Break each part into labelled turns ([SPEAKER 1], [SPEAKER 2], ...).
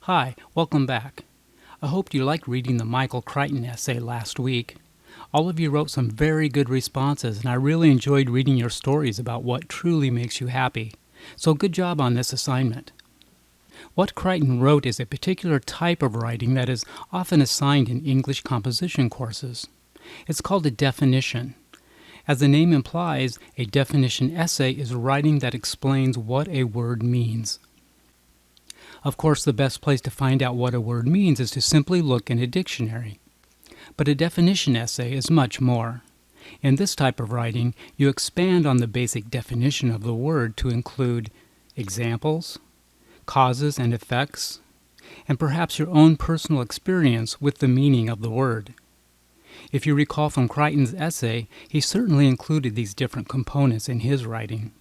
[SPEAKER 1] Hi, welcome back. I hoped you liked reading the Michael Crichton essay last week. All of you wrote some very good responses, and I really enjoyed reading your stories about what truly makes you happy. So good job on this assignment. What Crichton wrote is a particular type of writing that is often assigned in English composition courses. It's called a definition. As the name implies, a definition essay is writing that explains what a word means. Of course, the best place to find out what a word means is to simply look in a dictionary. But a definition essay is much more. In this type of writing, you expand on the basic definition of the word to include examples, causes and effects, and perhaps your own personal experience with the meaning of the word. If you recall from Crichton's essay, he certainly included these different components in his writing.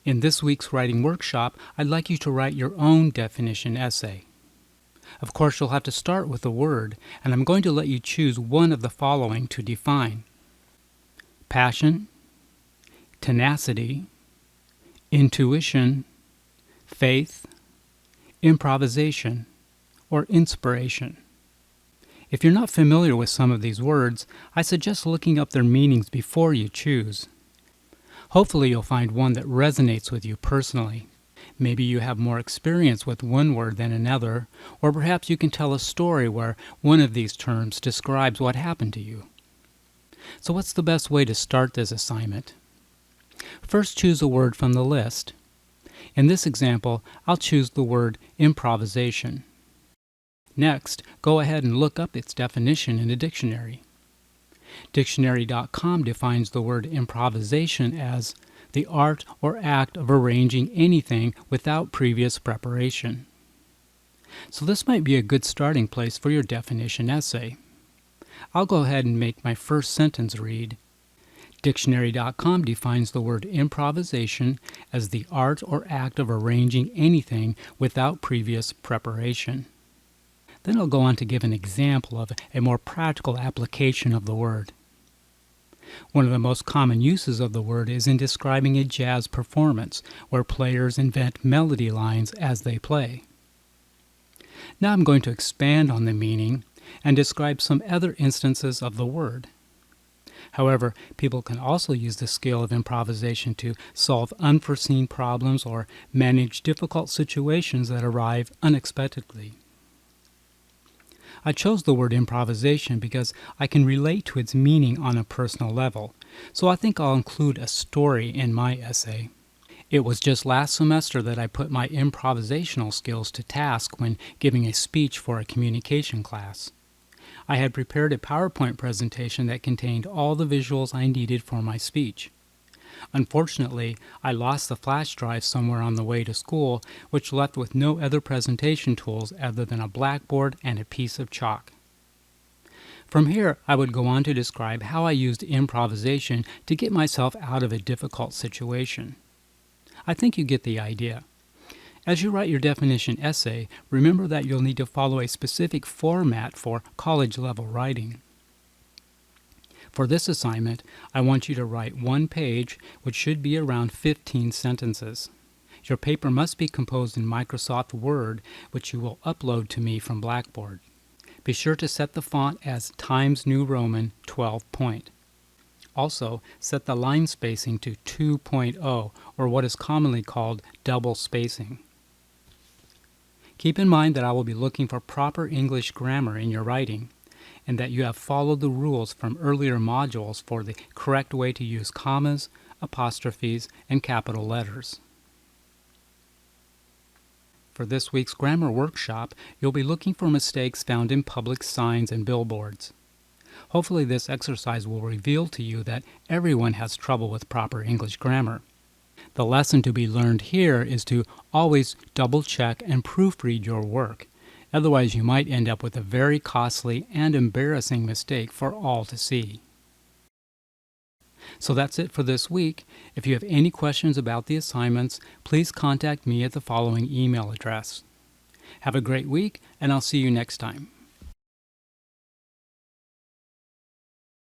[SPEAKER 1] In this week's writing workshop, I'd like you to write your own definition essay. Of course, you'll have to start with a word, and I'm going to let you choose one of the following to define: passion, tenacity, intuition, faith, improvisation, or inspiration. If you're not familiar with some of these words, I suggest looking up their meanings before you choose. Hopefully you'll find one that resonates with you personally. Maybe you have more experience with one word than another, or perhaps you can tell a story where one of these terms describes what happened to you. So what's the best way to start this assignment? First, choose a word from the list. In this example, I'll choose the word improvisation. Next, go ahead and look up its definition in a dictionary. Dictionary.com defines the word improvisation as the art or act of arranging anything without previous preparation. So this might be a good starting place for your definition essay. I'll go ahead and make my first sentence read: Dictionary.com defines the word improvisation as the art or act of arranging anything without previous preparation. Then I'll go on to give an example of a more practical application of the word. One of the most common uses of the word is in describing a jazz performance, where players invent melody lines as they play. Now I'm going to expand on the meaning and describe some other instances of the word. However, people can also use the skill of improvisation to solve unforeseen problems or manage difficult situations that arrive unexpectedly. I chose the word improvisation because I can relate to its meaning on a personal level, so I think I'll include a story in my essay. It was just last semester that I put my improvisational skills to task when giving a speech for a communication class. I had prepared a PowerPoint presentation that contained all the visuals I needed for my speech. Unfortunately, I lost the flash drive somewhere on the way to school, which left with no other presentation tools other than a blackboard and a piece of chalk. From here, I would go on to describe how I used improvisation to get myself out of a difficult situation. I think you get the idea. As you write your definition essay, remember that you'll need to follow a specific format for college-level writing. For this assignment, I want you to write one page, which should be around 15 sentences. Your paper must be composed in Microsoft Word, which you will upload to me from Blackboard. Be sure to set the font as Times New Roman 12 point. Also, set the line spacing to 2.0, or what is commonly called double spacing. Keep in mind that I will be looking for proper English grammar in your writing, and that you have followed the rules from earlier modules for the correct way to use commas, apostrophes, and capital letters. For this week's grammar workshop, you'll be looking for mistakes found in public signs and billboards. Hopefully this exercise will reveal to you that everyone has trouble with proper English grammar. The lesson to be learned here is to always double-check and proofread your work. Otherwise, you might end up with a very costly and embarrassing mistake for all to see. So that's it for this week. If you have any questions about the assignments, please contact me at the following email address. Have a great week, and I'll see you next time.